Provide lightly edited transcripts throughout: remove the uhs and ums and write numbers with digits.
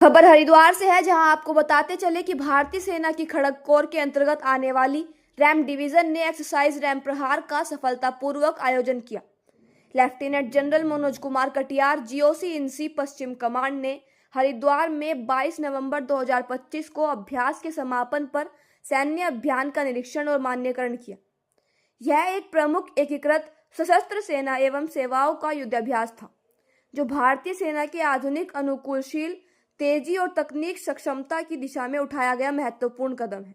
खबर हरिद्वार से है, जहां आपको बताते चले कि भारतीय सेना की खड़ग कोर के अंतर्गत आने वाली रैम डिवीजन ने एक्सरसाइज रैम प्रहार का सफलतापूर्वक आयोजन किया। Lieutenant general Manoj Kumar Katiyar, GOC in C पश्चिम कमांड ने हरिद्वार में 22 नवंबर 2025 को अभ्यास के समापन पर सैन्य अभियान का निरीक्षण और मान्यकरण किया। यह एक प्रमुख एकीकृत सशस्त्र सेना एवं सेवाओं का युद्धाभ्यास था, जो भारतीय सेना के आधुनिक, अनुकूलशील, तेजी और तकनीक सक्षमता की दिशा में उठाया गया महत्वपूर्ण कदम है।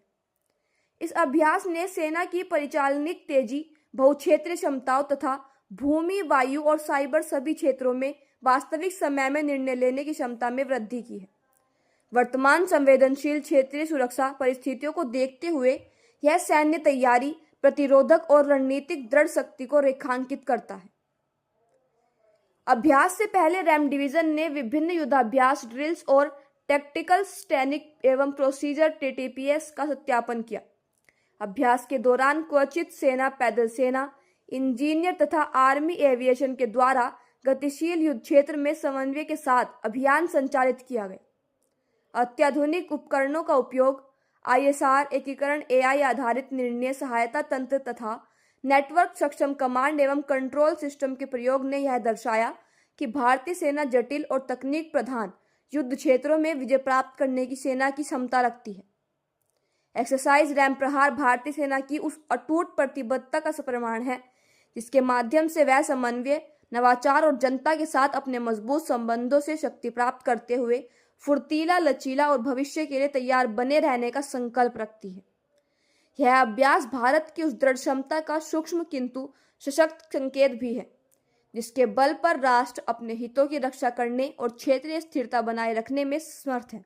इस अभ्यास ने सेना की परिचालनिक तेजी, बहुक्षेत्रीय क्षमताओं तथा भूमि, वायु और साइबर सभी क्षेत्रों में वास्तविक समय में निर्णय लेने की क्षमता में वृद्धि की है। वर्तमान संवेदनशील क्षेत्रीय सुरक्षा परिस्थितियों को देखते हुए यह सैन्य तैयारी, प्रतिरोधक और रणनीतिक दृढ़ शक्ति को रेखांकित करता है। अभ्यास से पहले रैम डिवीजन ने विभिन्न युद्धाभ्यास ड्रिल्स और टैक्टिकल स्टैटिक एवं प्रोसीजर टीटीपीएस का सत्यापन किया। अभ्यास के दौरान क्वचित सेना, पैदल सेना, इंजीनियर तथा आर्मी एविएशन के द्वारा गतिशील युद्ध क्षेत्र में समन्वय के साथ अभियान संचालित किया गया। अत्याधुनिक उपकरणों का उपयोग, आईएसआर एकीकरण, एआई आधारित निर्णय सहायता तंत्र तथा नेटवर्क सक्षम कमांड एवं कंट्रोल सिस्टम के प्रयोग ने यह दर्शाया कि भारतीय सेना जटिल और तकनीक प्रधान युद्ध क्षेत्रों में विजय प्राप्त करने की सेना की क्षमता रखती है। एक्सरसाइज रैम प्रहार भारतीय सेना की उस अटूट प्रतिबद्धता का प्रमाण है, जिसके माध्यम से वह समन्वय, नवाचार और जनता के साथ अपने मजबूत संबंधों से शक्ति प्राप्त करते हुए फुर्तीला, लचीला और भविष्य के लिए तैयार बने रहने का संकल्प रखती है। यह अभ्यास भारत की उस दृढ़ क्षमता का सूक्ष्म किंतु सशक्त संकेत भी है, जिसके बल पर राष्ट्र अपने हितों की रक्षा करने और क्षेत्रीय स्थिरता बनाए रखने में समर्थ है।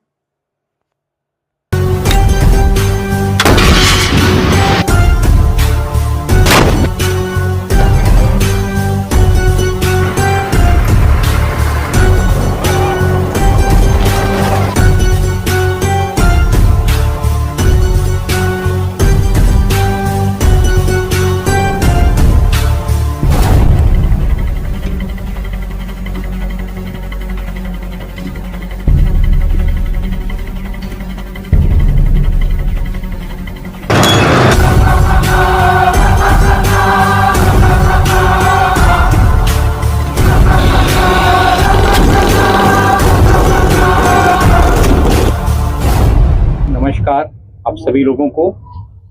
नमस्कार आप सभी लोगों को।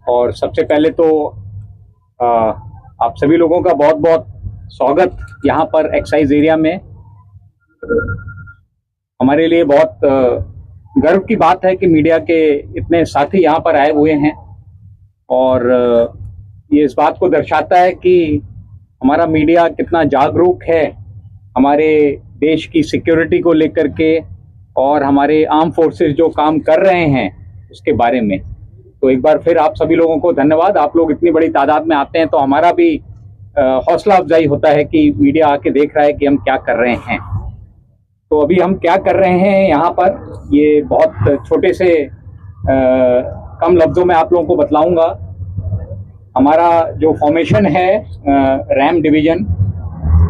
और सबसे पहले तो आप सभी लोगों का बहुत बहुत स्वागत यहाँ पर एक्सरसाइज एरिया में। हमारे लिए बहुत गर्व की बात है कि मीडिया के इतने साथी यहाँ पर आए हुए हैं, और ये इस बात को दर्शाता है कि हमारा मीडिया कितना जागरूक है हमारे देश की सिक्योरिटी को लेकर के, और हमारे आर्म फोर्सेस जो काम कर रहे हैं उसके बारे में। तो एक बार फिर आप सभी लोगों को धन्यवाद। आप लोग इतनी बड़ी तादाद में आते हैं तो हमारा भी हौसला अफजाई होता है कि मीडिया आके देख रहा है कि हम क्या कर रहे हैं। तो अभी हम क्या कर रहे हैं यहाँ पर, ये बहुत छोटे से कम लफ्जों में आप लोगों को बतलाऊंगा। हमारा जो फॉर्मेशन है रैम डिवीजन,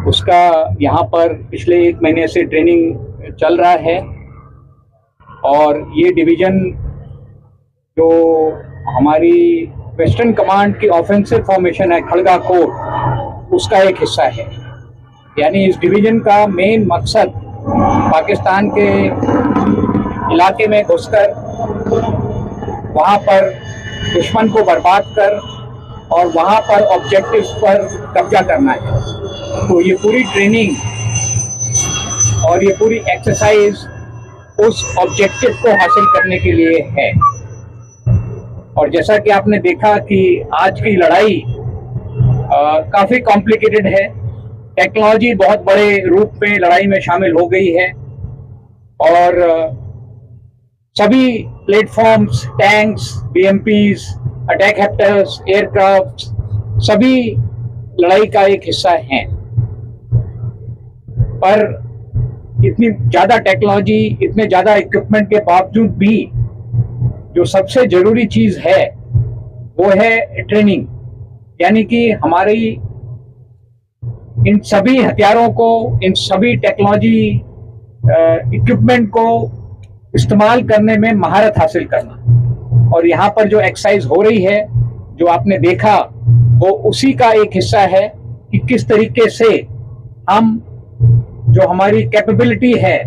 उसका यहाँ पर पिछले 1 महीने से ट्रेनिंग चल रहा है, और ये डिवीजन जो हमारी वेस्टर्न कमांड की ऑफेंसिव फॉर्मेशन है खड़गा कोर, उसका एक हिस्सा है। यानी इस डिवीजन का मेन मकसद पाकिस्तान के इलाके में घुसकर वहाँ पर दुश्मन को बर्बाद कर और वहाँ पर ऑब्जेक्टिव्स पर कब्जा करना है। तो ये पूरी ट्रेनिंग और ये पूरी एक्सरसाइज उस ऑब्जेक्टिव को हासिल करने के लिए है। और जैसा कि आपने देखा कि आज की लड़ाई काफ़ी कॉम्प्लिकेटेड है। टेक्नोलॉजी बहुत बड़े रूप में लड़ाई में शामिल हो गई है, और सभी प्लेटफॉर्म्स, टैंक्स, बीएमपीज, अटैक हेप्टर्स, एयरक्राफ्ट, सभी लड़ाई का एक हिस्सा हैं। पर इतनी ज़्यादा टेक्नोलॉजी, इतने ज़्यादा इक्विपमेंट के बावजूद भी जो सबसे जरूरी चीज है वो है ट्रेनिंग। यानी कि हमारी इन सभी हथियारों को, इन सभी टेक्नोलॉजी इक्विपमेंट को इस्तेमाल करने में महारत हासिल करना। और यहाँ पर जो एक्सरसाइज हो रही है, जो आपने देखा, वो उसी का एक हिस्सा है कि किस तरीके से हम जो हमारी कैपेबिलिटी है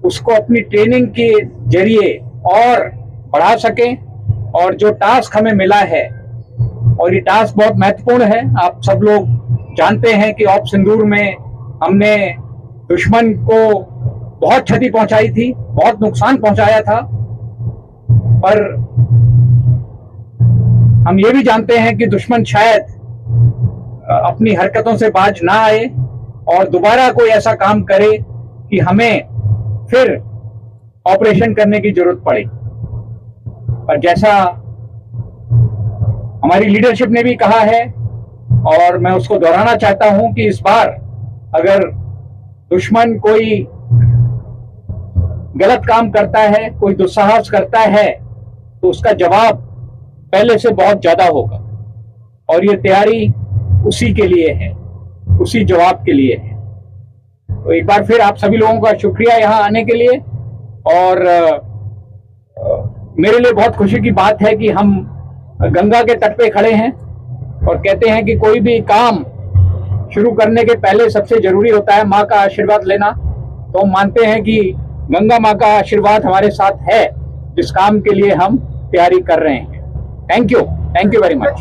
उसको अपनी ट्रेनिंग के जरिए और बढ़ा सकें। और जो टास्क हमें मिला है, और ये टास्क बहुत महत्वपूर्ण है, आप सब लोग जानते हैं कि ऑप सिंदूर में हमने दुश्मन को बहुत क्षति पहुंचाई थी, बहुत नुकसान पहुंचाया था, पर हम ये भी जानते हैं कि दुश्मन शायद अपनी हरकतों से बाज ना आए और दोबारा कोई ऐसा काम करे कि हमें फिर ऑपरेशन करने की जरूरत पड़े। पर जैसा हमारी लीडरशिप ने भी कहा है, और मैं उसको दोहराना चाहता हूं कि इस बार अगर दुश्मन कोई गलत काम करता है, कोई दुस्साहस करता है, तो उसका जवाब पहले से बहुत ज्यादा होगा। और ये तैयारी उसी के लिए है, उसी जवाब के लिए है। तो एक बार फिर आप सभी लोगों का शुक्रिया यहाँ आने के लिए। और मेरे लिए बहुत खुशी की बात है कि हम गंगा के तट पे खड़े हैं और कहते हैं कि कोई भी काम शुरू करने के पहले सबसे जरूरी होता है माँ का आशीर्वाद लेना। तो हम मानते हैं कि गंगा माँ का आशीर्वाद हमारे साथ है, जिस काम के लिए हम तैयारी कर रहे हैं। Thank you very much.